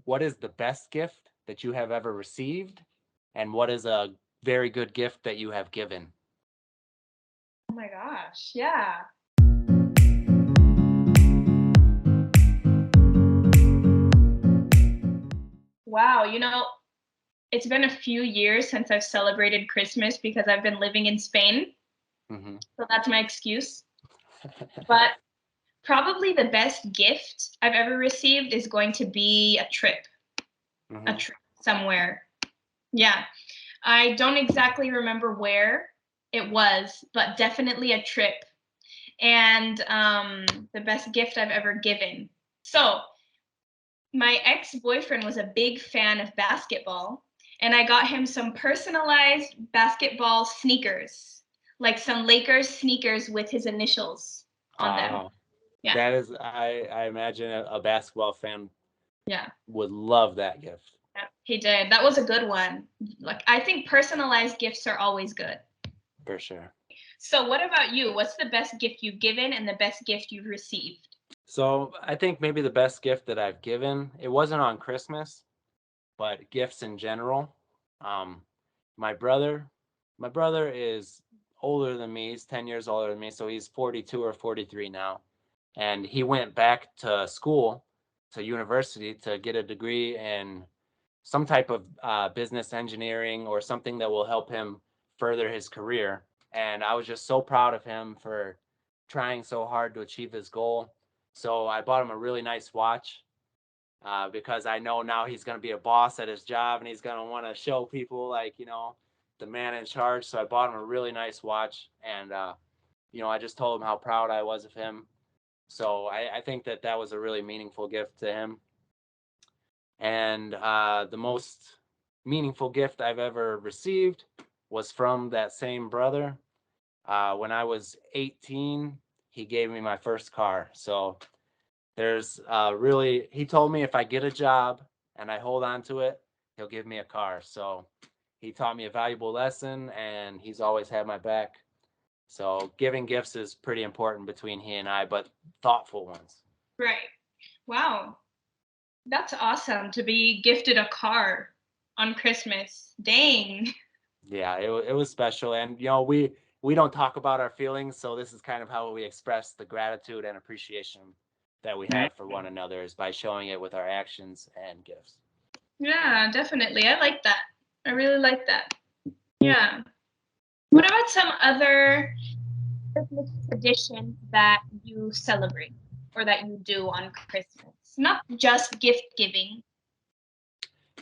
what is the best gift that you have ever received? And what is a very good gift that you have given? Oh my gosh. Yeah. Wow. It's been a few years since I've celebrated Christmas because I've been living in Spain. Hmm. So that's my excuse. But probably the best gift I've ever received is going to be a Hmm. trip somewhere. Yeah. I don't exactly remember where it was, but definitely a trip. And the best gift I've ever given. So, my ex-boyfriend was a big fan of basketball, and I got him some personalized basketball sneakers, like some Lakers sneakers with his initials on them. Wow. Yeah. That is, I imagine a basketball fan Yeah. would love that gift. Yeah. He did. That was a good one. Like, I think personalized gifts are always good. For sure. So, what about you? What's the best gift you've given and the best gift you've received? So I think maybe the best gift that I've given, it wasn't on Christmas, but gifts in general. Um, my brother, my brother is older than me. He's 10 years older than me, so he's 42 or 43 now. And he went back to school, to university, to get a degree in some type of business engineering or something that will help him further his career. And I was just so proud of him for trying so hard to achieve his goal. So I bought him a really nice watch because I know now he's going to be a boss at his job and he's going to want to show people, like, the man in charge. So I bought him a really nice watch, and I just told him how proud I was of him. So I think that that was a really meaningful gift to him. And the most meaningful gift I've ever received was from that same brother. When I was 18, he gave me my first car. So there's he told me if I get a job and I hold on to it, he'll give me a car. So he taught me a valuable lesson, and he's always had my back. So giving gifts is pretty important between he and I, but thoughtful ones. Right. Wow. That's awesome to be gifted a car on Christmas. Dang. Yeah, it was special, and we don't talk about our feelings, so this is kind of how we express the gratitude and appreciation that we have for one another, is by showing it with our actions and gifts. Yeah, definitely. I like that. I really like that. Yeah. What about some other Christmas tradition that you celebrate or that you do on Christmas? Not just gift giving.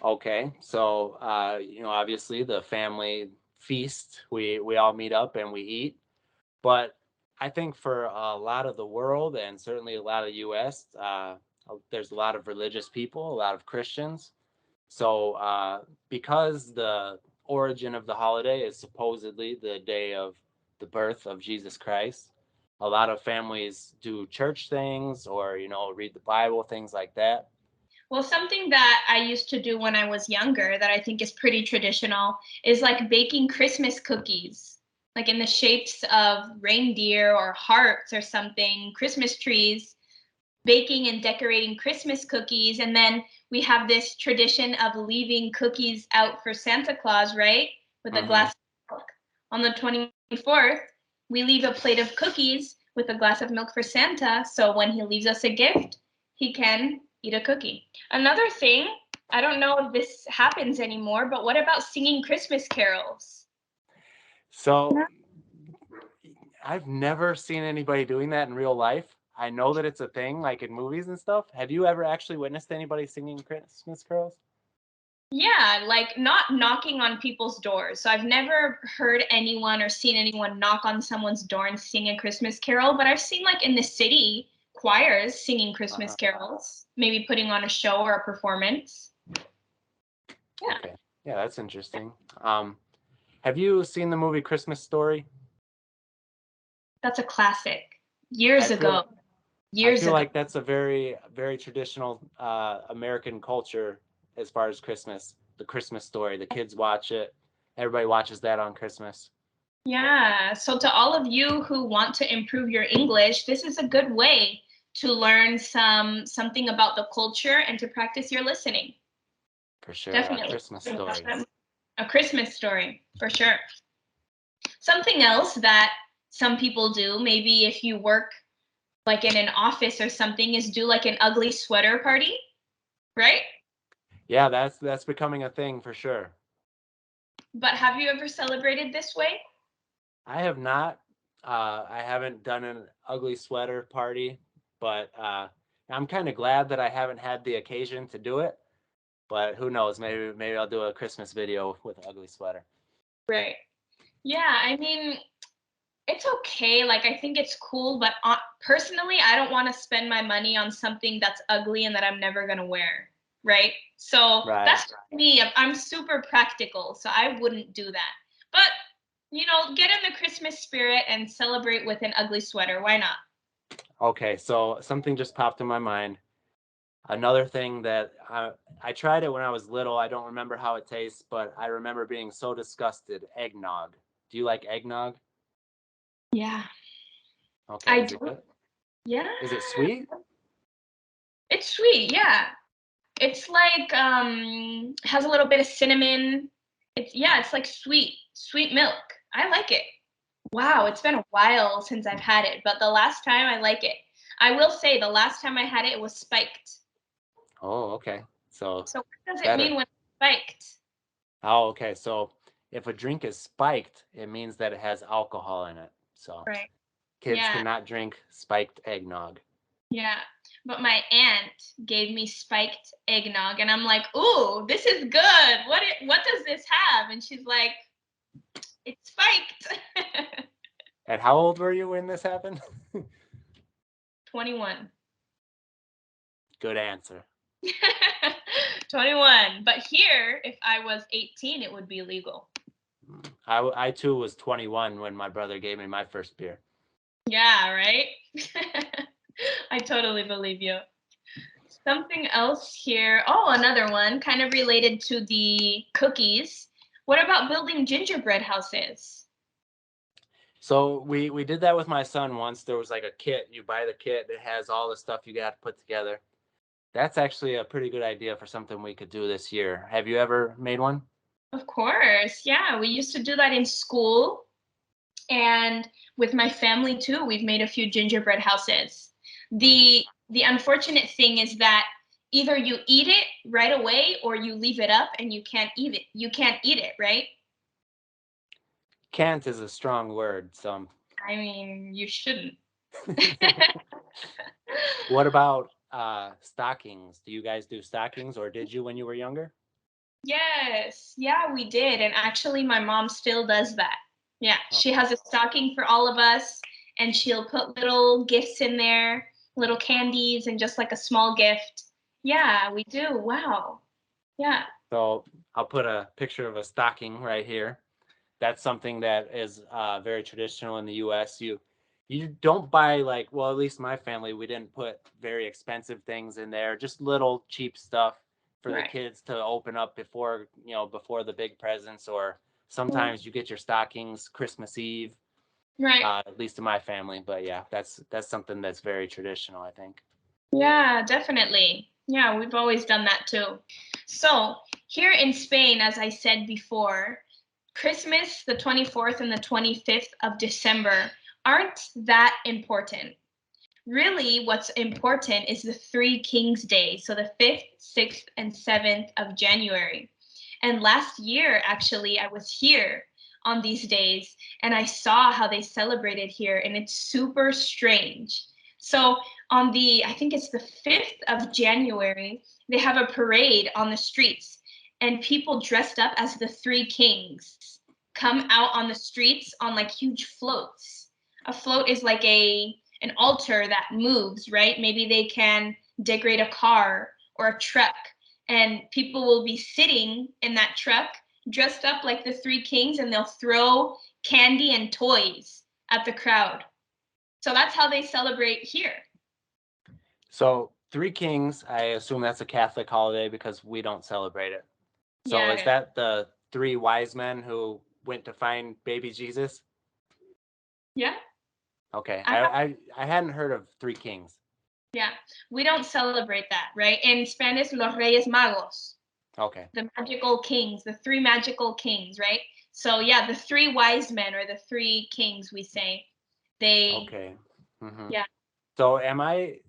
Okay, so obviously the family feast, we all meet up and we eat. But I think for a lot of the world, and certainly a lot of the U.S., there's a lot of religious people, a lot of Christians. So because the origin of the holiday is supposedly the day of the birth of Jesus Christ, a lot of families do church things, or read the Bible, things like that. Well, something that I used to do when I was younger that I think is pretty traditional is like baking Christmas cookies, like in the shapes of reindeer or hearts or something, Christmas trees, baking and decorating Christmas cookies. And then we have this tradition of leaving cookies out for Santa Claus, right? With a Hmm. glass of milk. On the 24th, we leave a plate of cookies with a glass of milk for Santa. So when he leaves us a gift, he can eat a cookie. Another thing, I don't know if this happens anymore, but what about singing Christmas carols? So I've never seen anybody doing that in real life. I know that it's a thing, like in movies and stuff. Have you ever actually witnessed anybody singing Christmas carols? Yeah, like not knocking on people's doors. So I've never heard anyone or seen anyone knock on someone's door and sing a Christmas carol, but I've seen like in the city choirs singing Christmas Uh-huh. carols, maybe putting on a show or a performance. Yeah, Okay. Yeah, that's interesting. Have you seen the movie Christmas Story? that's a classic. I Years feel ago. I Years feel ago. like that's a very very traditional American culture as far as Christmas. The Christmas Story. The kids watch it. Everybody watches that on Christmas. Yeah. So to all of you who want to improve your English, this is a good way to learn something about the culture and to practice your listening. For sure. Definitely. Christmas stories. A Christmas story, for sure. Something else that some people do, maybe if you work like in an office or something, is do like an ugly sweater party, right? Yeah, that's becoming a thing for sure. But have you ever celebrated this way? I have not. I haven't done an ugly sweater party, but I'm kind of glad that I haven't had the occasion to do it. But who knows? Maybe I'll do a Christmas video with an ugly sweater. Right. Yeah, I mean, it's okay. Like, I think it's cool, but personally, I don't want to spend my money on something that's ugly and that I'm never going to wear. Right. So Right. that's me. I'm super practical, so I wouldn't do that. But, get in the Christmas spirit and celebrate with an ugly sweater. Why not? Okay, so something just popped in my mind. Another thing that I tried it when I was little. I don't remember how it tastes, but I remember being so disgusted. Eggnog. Do you like eggnog? Yeah, Okay, I is it do. good? Yeah, Is it sweet? it's sweet. Yeah. It's like has a little bit of cinnamon. It's like sweet milk. I like it. Wow, it's been a while since I've had it, but the last time I like it. I will say the last time I had it, it was spiked. Oh, okay. So So what does it mean better. when it's spiked? Oh, okay. So if a drink is spiked, it means that it has alcohol in it. So Right. kids Yeah, cannot drink spiked eggnog. yeah. But my aunt gave me spiked eggnog, and I'm like, "Ooh, this is good. What does this have?" And she's like, "It's spiked." And how old were you when this happened? 21. Good answer. 21. But here, if I was 18, it would be illegal. I too was 21 when my brother gave me my first beer. Yeah, right? I totally believe you. Something else here. Oh, another one kind of related to the cookies. What about building gingerbread houses? So we did that with my son once. There was like a kit. You buy the kit. It has all the stuff you got to put together. That's actually a pretty good idea for something we could do this year. Have you ever made one? Of course. Yeah, we used to do that in school. And with my family too, we've made a few gingerbread houses. Mhm. The unfortunate thing is that either you eat it right away or you leave it up and you can't eat it. You can't eat it, right? Can't is a strong word. So, I mean, you shouldn't. what about stockings? Do you guys do stockings, or did you when you were younger? Yes. Yeah, we did. And actually, my mom still does that. Yeah, she Okay. has a stocking for all of us, and she'll put little gifts in there, little candies, and just like a small gift. Yeah, we do. Wow. Yeah. So I'll put a picture of a stocking right here. That's something that is very traditional in the U.S. You don't buy like, well, at least my family, we didn't put very expensive things in there, just little cheap stuff for the Right. kids to open up before the big presents, or Mhm. sometimes you get your stockings Christmas Eve, Right. at least in my family. But yeah, that's something that's very traditional, I think. Yeah, definitely. Yeah, we've always done that too. So, here in Spain, as I said before, Christmas, the 24th and the 25th of December, aren't that important. Really, what's important is the Three Kings Day, so the 5th, 6th, and 7th of January. And last year, actually, I was here on these days and I saw how they celebrated here, and it's super strange. So, I think it's the 5th of January, they have a parade on the streets, and people dressed up as the Three Kings come out on the streets on like huge floats. A float is like an altar that moves, right? Maybe they can decorate a car or a truck, and people will be sitting in that truck dressed up like the Three Kings, and they'll throw candy and toys at the crowd. So that's how they celebrate here. So Three Kings, I assume that's a Catholic holiday because we don't celebrate it. So Yeah, is it is. that the three wise men who went to find baby Jesus? Yeah. Okay, I have, I hadn't heard of Three Kings. Yeah, we don't celebrate that, right? In Spanish, los Reyes Magos, Okay. the magical kings, the three magical kings, right? So yeah, the three wise men or the three kings, we say. They, Okay. Hmm. yeah, So am I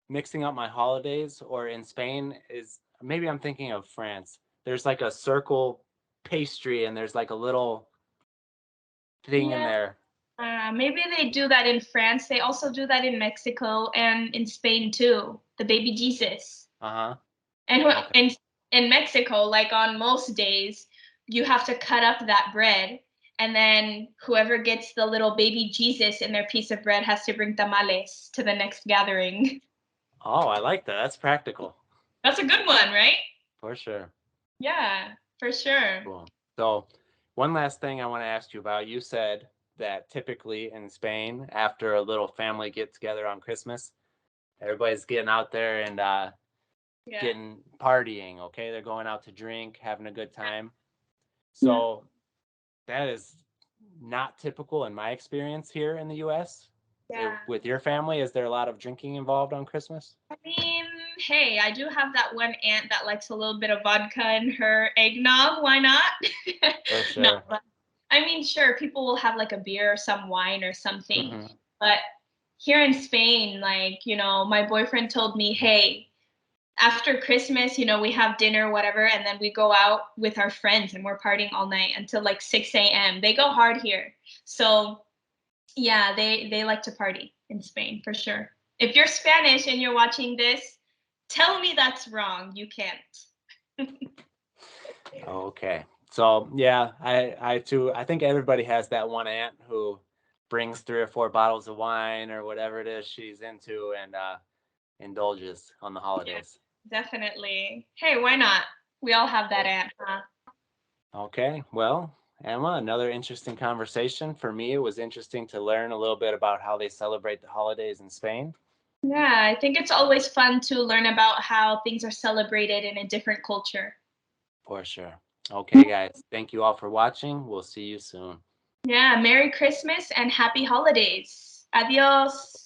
mixing up my holidays, or in Spain is maybe I'm thinking of France. There's like a circle pastry and there's like a little thing in yeah. there. Maybe they do that in France. They also do that in Mexico and in Spain too. The baby Jesus. Uh-huh. And Okay. in Mexico, like on most days, you have to cut up that bread, and then whoever gets the little baby Jesus in their piece of bread has to bring tamales to the next gathering. Oh, I like that. That's practical. That's a good one, right? For sure. Yeah, for sure. Cool. So, one last thing I want to ask you about. You said that typically in Spain, after a little family get together on Christmas, everybody's getting out there and Yeah. getting partying, okay? They're going out to drink, having a good time. Yeah. So, that is not typical in my experience here in the US. Yeah. With your family, is there a lot of drinking involved on Christmas? I mean, hey, I do have that one aunt that likes a little bit of vodka in her eggnog. Why not? For No, sure. but I mean, sure, people will have like a beer or some wine or something. Hmm. But here in Spain, like, my boyfriend told me, hey, after Christmas, we have dinner, whatever, and then we go out with our friends and we're partying all night until like 6 a.m. They go hard here. So yeah, they like to party in Spain for sure. If you're Spanish and you're watching this, tell me that's wrong. You can't. Okay. So yeah, I too I think everybody has that one aunt who brings 3 or 4 bottles of wine or whatever it is she's into and indulges on the Yeah, holidays. definitely. Hey, why not? We all have that Cool. aunt, huh? Okay. Well, Emma, another interesting conversation. For me, it was interesting to learn a little bit about how they celebrate the holidays in Spain. Yeah, I think it's always fun to learn about how things are celebrated in a different culture. For sure. Okay, guys. Thank you all for watching. We'll see you soon. Yeah, Merry Christmas and Happy Holidays. Adios.